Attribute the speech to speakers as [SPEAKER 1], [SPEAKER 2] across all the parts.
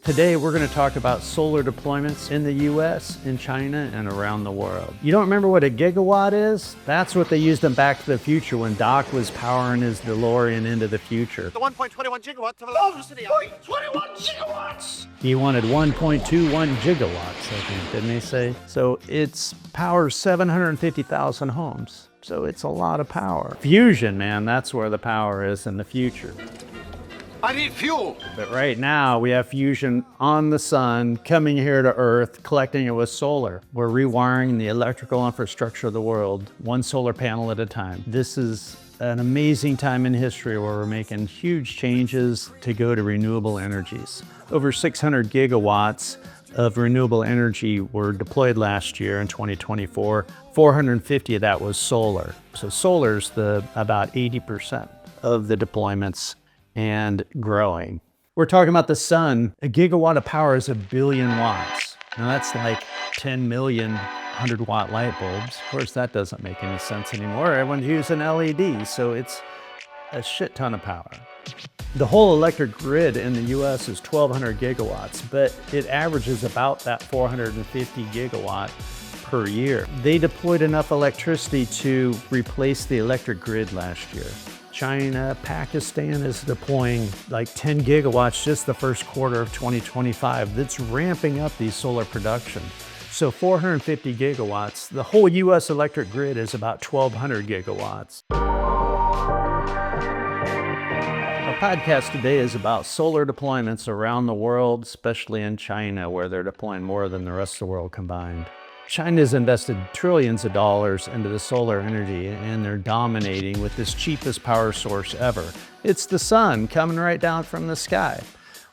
[SPEAKER 1] Today, we're going to talk about solar deployments in the US, in China, and around the world. You don't remember what a gigawatt is? That's what they used in Back to the Future when Doc was powering his DeLorean into the future.
[SPEAKER 2] The 1.21 gigawatts of electricity. 1.21 gigawatts!
[SPEAKER 1] He wanted 1.21 gigawatts, I think, didn't he say? So it's powers 750,000 homes. So it's a lot of power. Fusion, man, that's where the power is in the future.
[SPEAKER 2] I need fuel.
[SPEAKER 1] But right now we have fusion on the sun, coming here to Earth, collecting it with solar. We're rewiring the electrical infrastructure of the world, one solar panel at a time. This is an amazing time in history where we're making huge changes to go to renewable energies. Over 600 gigawatts of renewable energy were deployed last year in 2024. 450 of that was solar. So solar's about 80% of the deployments and growing. We're talking about the sun. A gigawatt of power is 1 billion watts. Now that's like 10 million 100-watt light bulbs. Of course, that doesn't make any sense anymore. Everyone's using LED, so it's a shit ton of power. The whole electric grid in the US is 1,200 gigawatts, but it averages about that 450 gigawatt per year. They deployed enough electricity to replace the electric grid last year. China, Pakistan is deploying like 10 gigawatts just the first quarter of 2025. That's ramping up these solar production. So 450 gigawatts, the whole US electric grid is about 1,200 gigawatts. Our podcast today is about solar deployments around the world, especially in China, where they're deploying more than the rest of the world combined. China's invested trillions of dollars into the solar energy, and they're dominating with this cheapest power source ever. It's the sun coming right down from the sky.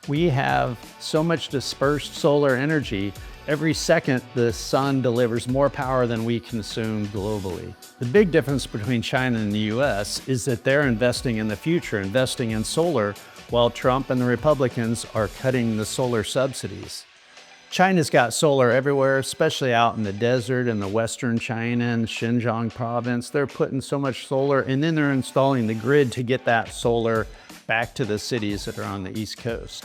[SPEAKER 1] We have so much dispersed solar energy. Every second, the sun delivers more power than we consume globally. The big difference between China and the US is that they're investing in the future, investing in solar, while Trump and the Republicans are cutting the solar subsidies. China's got solar everywhere, especially out in the desert in the western China and Xinjiang province. They're putting so much solar, and then they're installing the grid to get that solar back to the cities that are on the East Coast.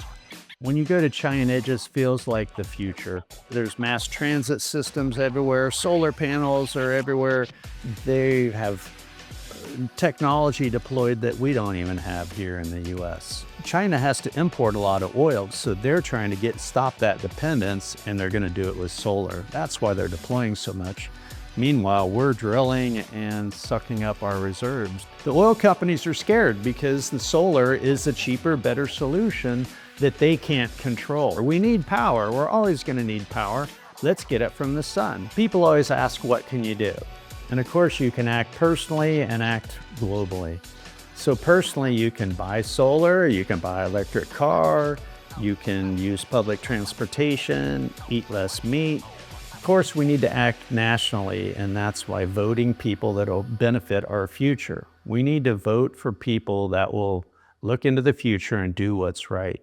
[SPEAKER 1] When you go to China, it just feels like the future. There's mass transit systems everywhere. Solar panels are everywhere. They have technology deployed that we don't even have here in the US. China has to import a lot of oil, so they're trying to stop that dependence, and they're going to do it with solar. That's why they're deploying so much. Meanwhile, we're drilling and sucking up our reserves. The oil companies are scared because the solar is a cheaper, better solution that they can't control. We need power. We're always going to need power. Let's get it from the sun. People always ask, what can you do? And of course, you can act personally and act globally. So personally, you can buy solar, you can buy an electric car, you can use public transportation, eat less meat. Of course, we need to act nationally, and that's why voting people that will benefit our future. We need to vote for people that will look into the future and do what's right.